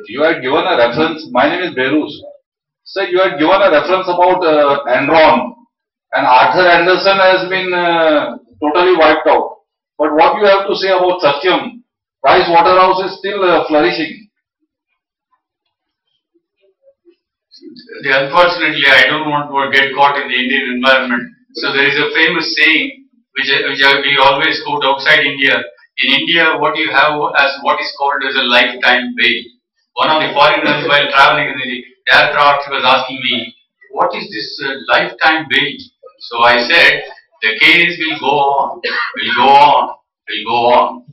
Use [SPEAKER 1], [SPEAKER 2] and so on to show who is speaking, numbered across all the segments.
[SPEAKER 1] you had given a reference. My name is Berus. So you had given a reference about Enron, and Arthur Anderson has been totally wiped out. But what you have to say about Satyam? Price Waterhouse is still flourishing.
[SPEAKER 2] Unfortunately, I don't want to get caught in the Indian environment. So there is a famous saying which we always quote outside India. In India, what you have as what is called as a lifetime bail. One of the foreigners while traveling in the aircraft was asking me, what is this lifetime bail? So I said, the case will go on, will go on, will go on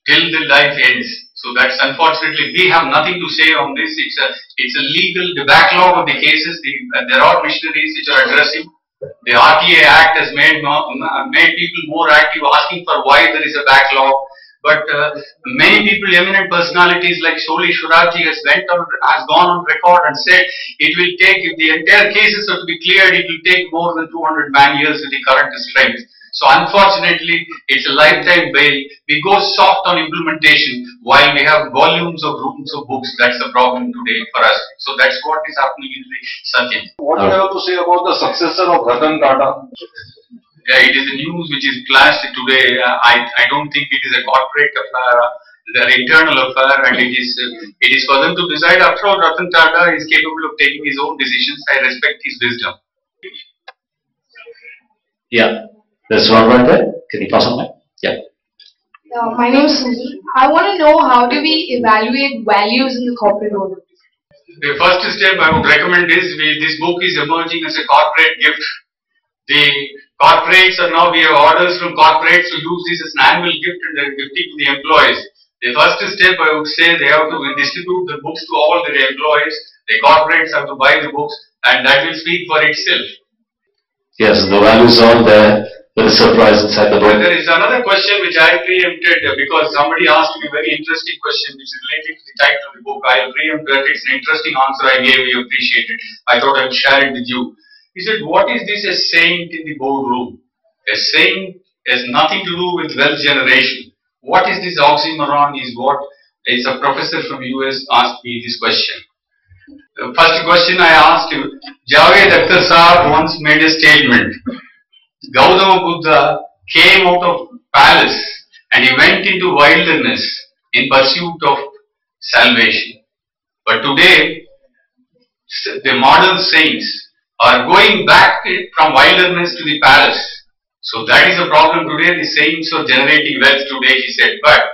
[SPEAKER 2] till the life ends. So that's unfortunately, we have nothing to say on this. It's a legal, the backlog of the cases, there are missionaries which are addressing. The RTA Act has made people more active, asking for why there is a backlog. But many people, eminent personalities like Soli Shuraji has gone on record and said it will take, if the entire cases are to be cleared, it will take more than 200 man years with the current strength. So unfortunately, it's a lifetime bail. We go soft on implementation while we have volumes of rooms of books. That's the problem today for us. So that's what is happening in the Satyam.
[SPEAKER 1] What do you have to say about the successor of Ratan Tata?
[SPEAKER 2] Yeah, it is the news which is flashed today. I don't think it is a corporate affair, their internal affair, and it is for them to decide. After all, Ratan Tata is capable of taking his own decisions. I respect his wisdom.
[SPEAKER 3] Yeah. There's one right there. Can you pass on that? Yeah.
[SPEAKER 4] My name is Suji. I want to know, how do we evaluate values in the corporate world?
[SPEAKER 2] The first step I would recommend is this book is emerging as a corporate gift. The corporates are now, we have orders from corporates to use this as an annual gift and they're gifting to the employees. The first step I would say, they have to distribute the books to all their employees. The corporates have to buy the books, and that will speak for itself.
[SPEAKER 3] Yes, the values are there. With a surprise inside the book.
[SPEAKER 2] There is another question which I preempted because somebody asked me a very interesting question which is related to the title of the book. I'll preempt that. It's an interesting answer I gave. You appreciate it. I thought I'd share it with you. He said, what is this a saint in the boardroom? A saint has nothing to do with wealth generation. What is this oxymoron is what is a professor from US asked me this question. The first question I asked him, Javed Akhtar Saab once made a statement. Gautama Buddha came out of palace and he went into wilderness in pursuit of salvation. But today, the modern saints are going back from wilderness to the palace. So that is the problem today. The saints are generating wealth today, he said. But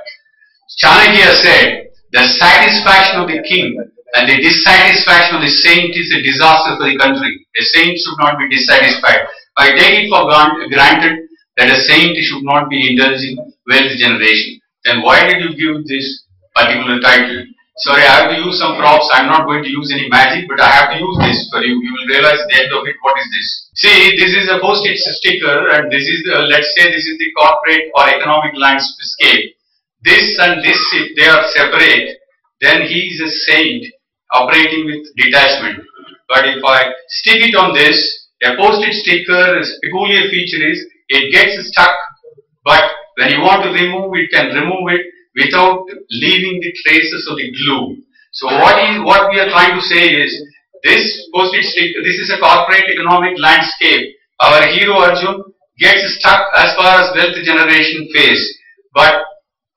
[SPEAKER 2] Chanakya said, the satisfaction of the king and the dissatisfaction of the saint is a disaster for the country. A saint should not be dissatisfied. I take it for granted that a saint should not be indulging wealth generation. Then why did you give this particular title? Sorry, I have to use some props. I'm not going to use any magic, but I have to use this for you. You will realize at the end of it, what is this? See, this is a post-it sticker, and this is, let's say this is the corporate or economic landscape. This and this, if they are separate, then he is a saint operating with detachment. But if I stick it on this, a post-it sticker's peculiar feature is it gets stuck, but when you want to remove it, can remove it without leaving the traces of the glue. So what we are trying to say is this post-it sticker, this is a corporate economic landscape. Our hero Arjun gets stuck as far as wealth generation phase, but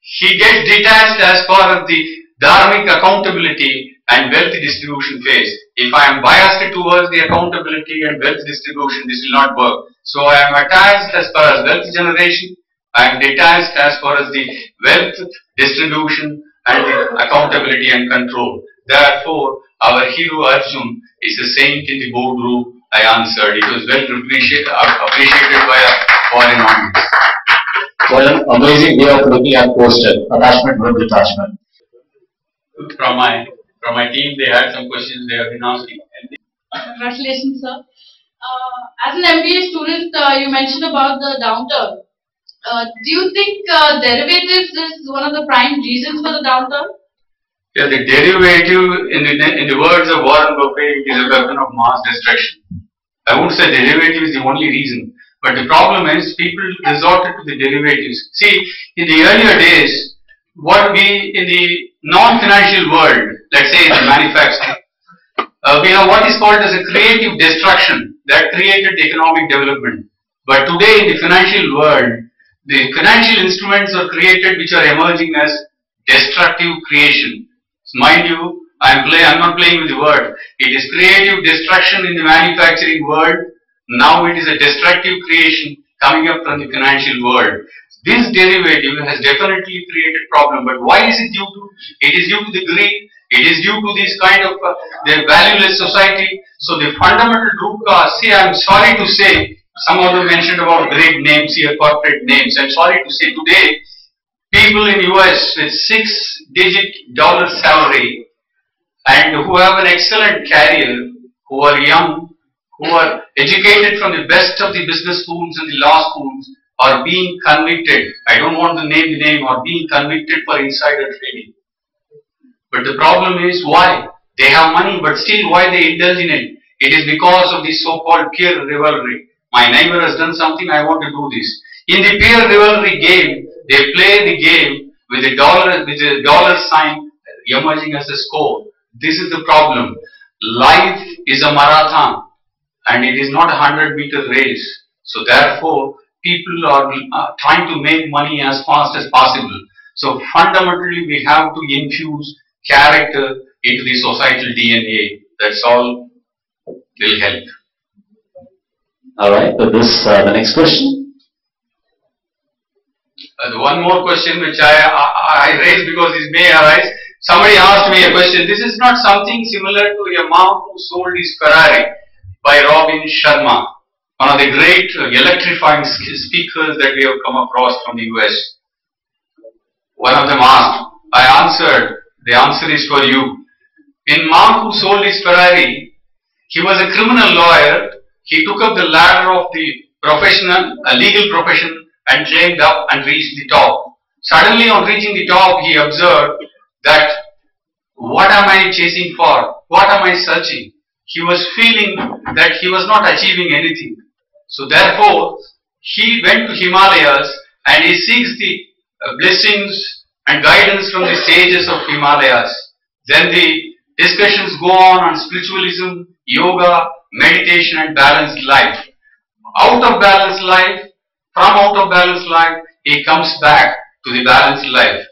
[SPEAKER 2] he gets detached as far as the dharmic accountability and wealth distribution phase. If I am biased towards the accountability and wealth distribution, this will not work. So I am attached as far as wealth generation, I am detached as far as the wealth distribution and the accountability and control. Therefore, our hero Arjun is a saint in the boardroom. I answered. It was well appreciated by a foreign audience.
[SPEAKER 3] What an amazing way of looking at poster. Attachment with detachment.
[SPEAKER 2] From my team, they had some questions they have been asking.
[SPEAKER 4] Congratulations, sir. As an MBA student, you mentioned about the downturn. Do you think derivatives is one of the prime reasons for the downturn?
[SPEAKER 2] Yeah, the derivative, in the words of Warren Buffett, is a weapon of mass destruction. I won't say derivative is the only reason, but the problem is people resorted to the derivatives. See, in the earlier days, what we in the non-financial world, let's say in the manufacturing. We have what is called as a creative destruction that created economic development. But today in the financial world, the financial instruments are created which are emerging as destructive creation. Mind you, I'm not playing with the word. It is creative destruction in the manufacturing world. Now it is a destructive creation coming up from the financial world. This derivative has definitely created problem. But why is it due to? It is due to the greed. It is due to this kind of the valueless society. So the fundamental root cause. See, I'm sorry to say, some of them mentioned about great names here, corporate names. I'm sorry to say today, people in US with 6-digit dollar salary and who have an excellent career, who are young, who are educated from the best of the business schools and the law schools, are being convicted. I don't want to name the name, are being convicted for insider trading. But the problem is why? They have money, but still why they indulge in it? It is because of the so-called peer rivalry. My neighbor has done something, I want to do this. In the peer rivalry game, they play the game with a dollar sign emerging as a score. This is the problem. Life is a marathon and it is not a 100-meter race. So therefore, people are trying to make money as fast as possible. So fundamentally, we have to infuse character into the societal DNA. That's all will help.
[SPEAKER 3] Alright, so the next question.
[SPEAKER 2] One more question which I raised because this may arise. Somebody asked me a question. This is not something similar to a monk who sold his Ferrari by Robin Sharma, one of the great electrifying speakers that we have come across from the US. One of them asked, I answered, the answer is for you. In Monk who sold his Ferrari, he was a criminal lawyer. He took up the ladder of the legal profession and climbed up and reached the top. Suddenly on reaching the top, he observed that what am I chasing for? What am I searching? He was feeling that he was not achieving anything. So therefore, he went to Himalayas and he seeks the blessings and guidance from the sages of Himalayas. Then the discussions go on spiritualism, yoga, meditation and balanced life. Out of balanced life, from out of balanced life, he comes back to the balanced life.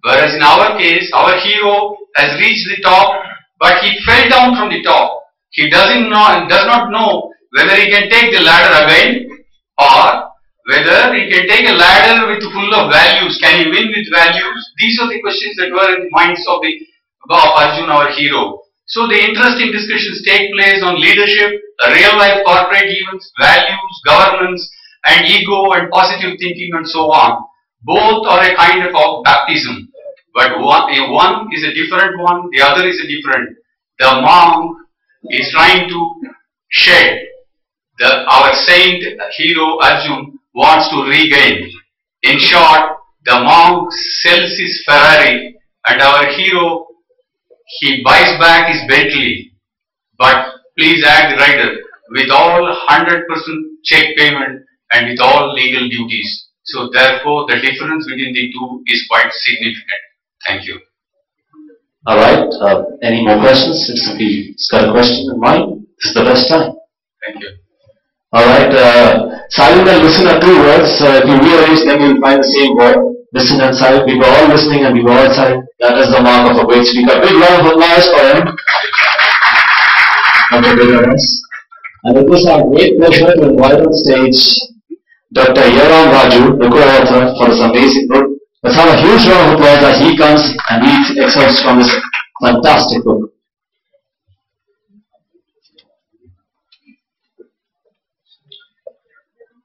[SPEAKER 2] Whereas in our case, our hero has reached the top, but he fell down from the top. He does not know whether he can take the ladder again or whether he can take a ladder with full of values. Can he win with values? These are the questions that were in the minds of Arjuna, our hero. So the interesting discussions take place on leadership, real life corporate events, values, governance, and ego and positive thinking and so on. Both are a kind of baptism, but one is a different one, the other is a different. The monk is trying to shed. Our saint hero Arjun wants to regain. In short, the monk sells his Ferrari and our hero, he buys back his Bentley. But please add the rider with all 100% check payment and with all legal duties. So therefore, the difference between the two is quite significant. Thank you.
[SPEAKER 3] Alright, any more questions? If somebody's got a question in mind, this is the best time.
[SPEAKER 2] Thank you.
[SPEAKER 3] Alright, silent and listen are two words. If you rearrange them, you'll find the same word. Listen and silent. We were all listening and we were all silent. That is the mark of a great speaker. Big round of applause for him. And it was our great pleasure to invite on stage Dr. Yaram Raju, the co-author, for this amazing book. Let's have a huge round of applause as he comes and reads excerpts from this fantastic book.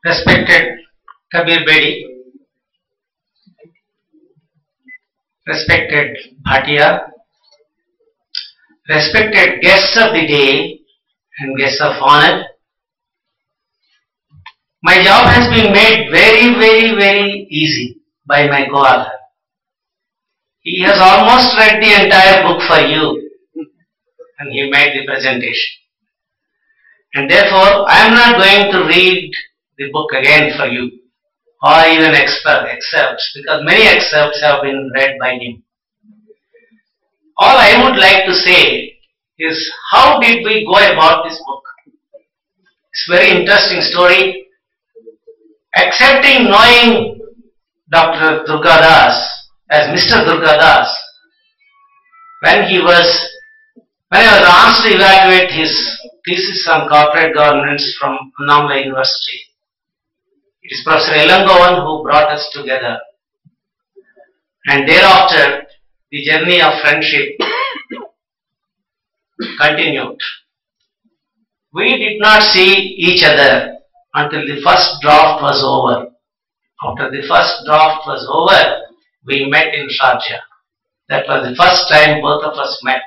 [SPEAKER 5] Respected Kabir Bedi, respected Bhatia, respected guests of the day and guests of honor, my job has been made very easy by my co-author. He has almost read the entire book for you and he made the presentation. And therefore, I am not going to read the book again for you or even excerpts because many excerpts have been read by him. all I would like to say is, how did we go about this book? It's a very interesting story. Accepting knowing Dr. Durgadoss as Mr. Durgadoss, when I was asked to evaluate his thesis on corporate governance from Mumbai University, it is Professor Elangovan who brought us together. And thereafter, the journey of friendship continued. We did not see each other until the first draft was over. After the first draft was over, we met in Sharjah. That was the first time both of us met.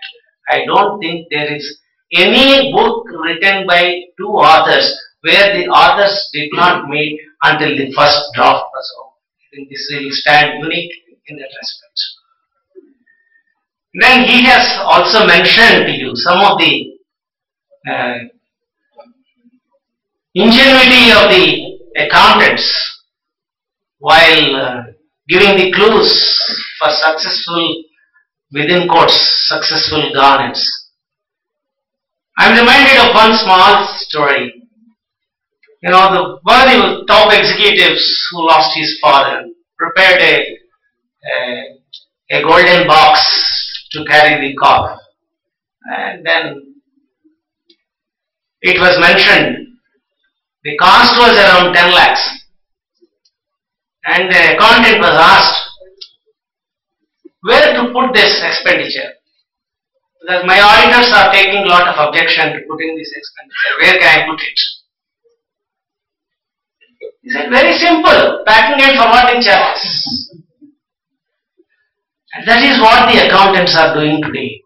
[SPEAKER 5] I don't think there is any book written by two authors where the authors did not meet until the first draft was over. I think this will stand unique in that respect. Then he has also mentioned to you some of the ingenuity of the accountants while giving the clues for successful, within quotes, successful governance. I am reminded of one small story. You know, one of the top executives who lost his father prepared a golden box to carry the coffin. And then it was mentioned the cost was around 10 lakhs. And the accountant was asked where to put this expenditure. Because my auditors are taking a lot of objection to putting this expenditure. Where can I put it? He said, very simple, packing and forwarding charges. And that is what the accountants are doing today.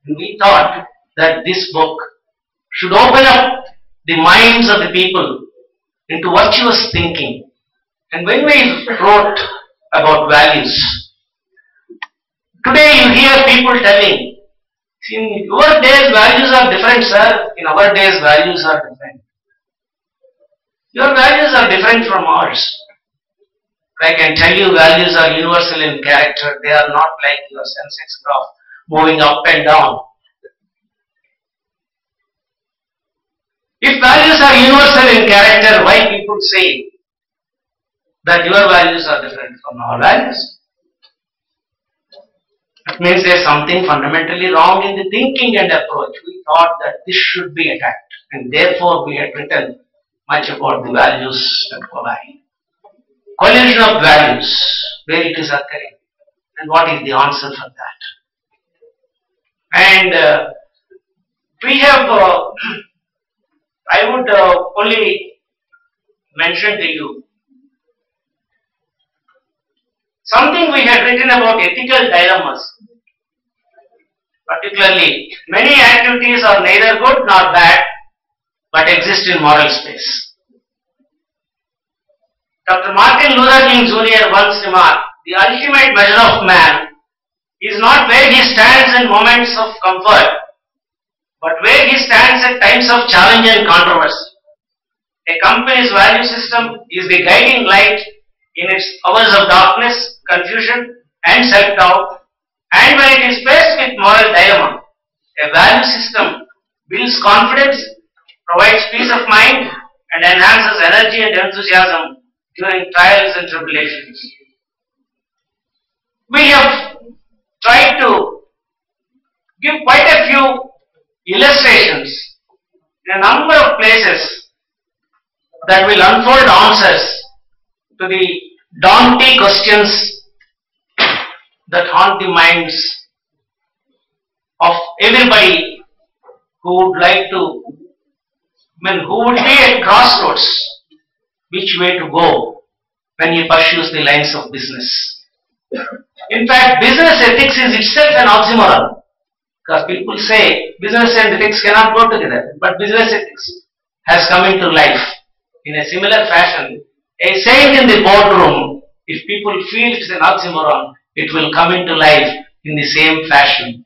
[SPEAKER 5] And we thought that this book should open up the minds of the people into virtuous thinking. And when we wrote about values, today you hear people telling, in your days values are different, sir. In our days values are different. Your values are different from ours. I can tell you values are universal in character. They are not like your Sensex graph moving up and down. If values are universal in character, why people say that your values are different from our values? That means there is something fundamentally wrong in the thinking and approach. We thought that this should be attacked, and therefore we had written much about the values that collide. Collision of values, where it is occurring, and what is the answer for that. And we have, I would only mention to you something we had written about ethical dilemmas. Particularly, many activities are neither good nor bad, but exist in moral space. Dr. Martin Luther King Jr. once remarked, the ultimate measure of man is not where he stands in moments of comfort, but where he stands at times of challenge and controversy. A company's value system is the guiding light in its hours of darkness, confusion, and self-doubt, and when it is faced with moral dilemma, a value system builds confidence, provides peace of mind, and enhances energy and enthusiasm during trials and tribulations. We have tried to give quite a few illustrations in a number of places that will unfold answers to the daunting questions that haunt the minds of everybody who would like to, who would be at crossroads, which way to go when he pursues the lines of business. In fact, business ethics is itself an oxymoron, because people say business and ethics cannot go together, but business ethics has come into life in a similar fashion. A saying in the boardroom, if people feel it's an oxymoron, it will come into life in the same fashion